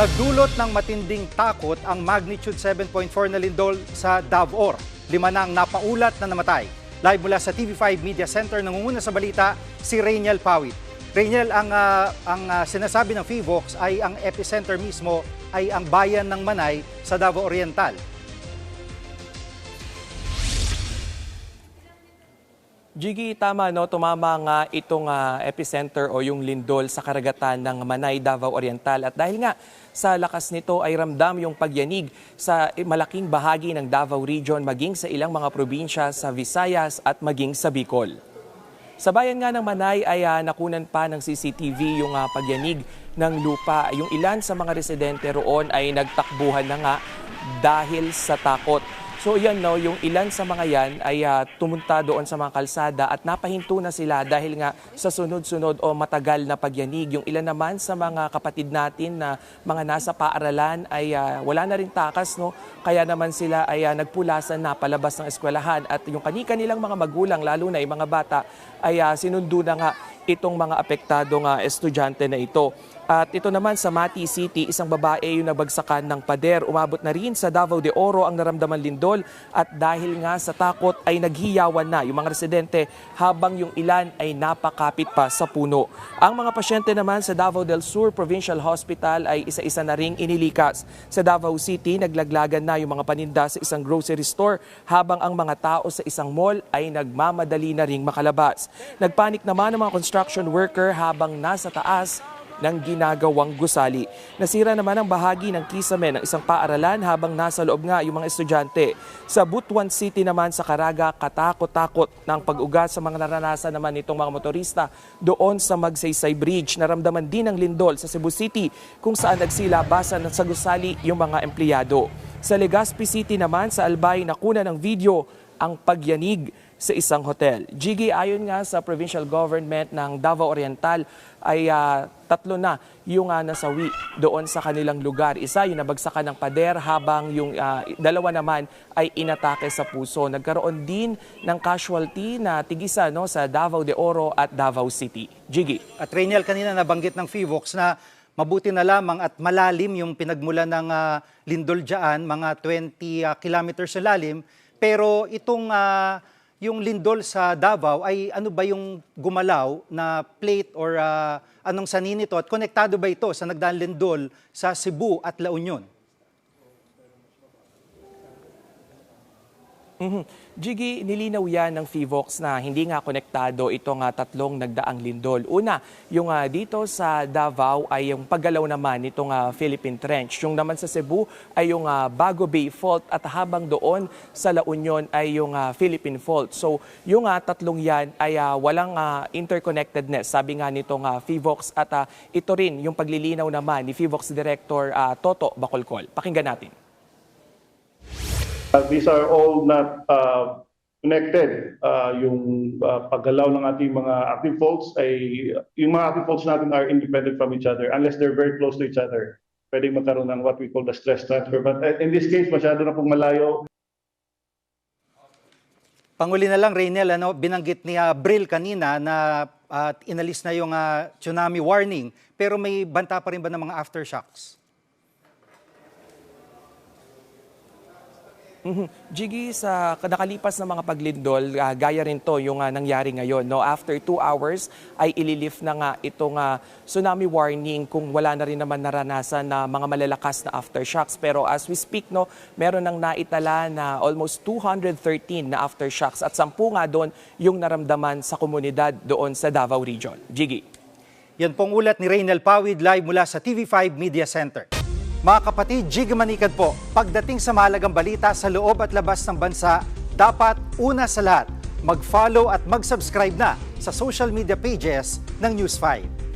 Nagdulot ng matinding takot ang magnitude 7.4 na lindol sa Davao. 5 na ang napaulat na namatay. Live mula sa TV5 Media Center, nangunguna sa balita si Rainiel Pawit. Rainiel, ang sinasabi ng FIVOX ay ang epicenter mismo ay ang bayan ng Manay sa Davao Oriental. Jiggy, tama no, tumama nga itong epicenter o yung lindol sa karagatan ng Manay, Davao Oriental. At dahil nga sa lakas nito ay ramdam yung pagyanig sa malaking bahagi ng Davao Region, maging sa ilang mga probinsya sa Visayas at maging sa Bicol. Sa bayan nga ng Manay ay nakunan pa ng CCTV yung pagyanig ng lupa. Yung ilan sa mga residente roon ay nagtakbuhan na nga dahil sa takot. So yan no, yung ilan sa mga yan ay tumunta doon sa mga kalsada at napahinto na sila dahil nga sa sunod-sunod o matagal na pagyanig. Yung ilan naman sa mga kapatid natin na mga nasa paaralan ay wala na rin takas no, kaya naman sila ay nagpulasan na palabas ng eskwelahan at yung kani-kanilang mga magulang lalo na yung mga bata ay sinundo na nga itong mga apektadong estudyante na ito. At ito naman sa Mati City, isang babae yung nabagsakan ng pader. Umabot na rin sa Davao de Oro ang naramdaman lindol at dahil nga sa takot ay naghiyawan na yung mga residente habang yung ilan ay napakapit pa sa puno. Ang mga pasyente naman sa Davao del Sur Provincial Hospital ay isa-isa na ring inilikas. Sa Davao City, naglaglagan na yung mga paninda sa isang grocery store habang ang mga tao sa isang mall ay nagmamadali na ring makalabas. Nagpanik naman ang mga construction worker habang nasa taas ng ginagawang gusali. Nasira naman ang bahagi ng kisame ng isang paaralan habang nasa loob nga yung mga estudyante. Sa Butuan City naman sa Caraga, katakot-takot ng pag-ugat sa mga naranasan naman nitong mga motorista doon sa Magsaysay Bridge. Naramdaman din ng lindol sa Cebu City kung saan nagsilabasan sa gusali yung mga empleyado. Sa Legazpi City naman sa Albay, nakuna ng video ang pagyanig sa isang hotel. Jiggy, ayon nga sa provincial government ng Davao Oriental ay 3 na yung nasawi doon sa kanilang lugar. Isa yung nabagsakan ng pader habang yung 2 naman ay inatake sa puso. Nagkaroon din ng casualty na tigisa no, sa Davao de Oro at Davao City. Jiggy. At Rainiel, kanina nabanggit ng FIVOX na mabuti na lamang at malalim yung pinagmulan ng lindol dyan, mga 20 kilometers na lalim. Pero itong yung lindol sa Davao ay ano ba yung gumalaw na plate or anong sanin ito at konektado ba ito sa nagdaang lindol sa Cebu at La Union? Jiggy, nilinaw yan ng FIVOX na hindi nga konektado itong 3 nagdaang lindol. Una, yung dito sa Davao ay yung paggalaw naman itong Philippine Trench. Yung naman sa Cebu ay yung Bago Bay Fault at habang doon sa La Union ay yung Philippine Fault. So yung 3 yan ay walang interconnectedness, sabi nga nitong FIVOX at ito rin yung paglilinaw naman ni FIVOX Director Toto Bacolcol. Pakinggan natin. These are all not connected. Yung paggalaw ng ating mga active faults ay yung mga active faults natin are independent from each other unless they're very close to each other. Pwedeng magkaroon ng what we call the stress transfer. But in this case, masyado na pong malayo. Panguli na lang, Rainiel, binanggit ni Bril kanina na inalis na yung tsunami warning. Pero may banta pa rin ba ng mga aftershocks? Jiggy, sa nakalipas na mga paglindol, gaya rin to yung nangyari ngayon. No? After 2 hours ay ililift na nga itong tsunami warning kung wala na rin naman naranasan na mga malalakas na aftershocks. Pero as we speak, no, meron nang naitala na almost 213 na aftershocks at 10 nga doon yung naramdaman sa komunidad doon sa Davao Region. Jiggy. Yan pong ulat ni Rainiel Pawid live mula sa TV5 Media Center. Mga kapatid, Jiggy Manikad po, pagdating sa mahalagang balita sa loob at labas ng bansa, dapat una sa lahat, mag-follow at mag-subscribe na sa social media pages ng News 5.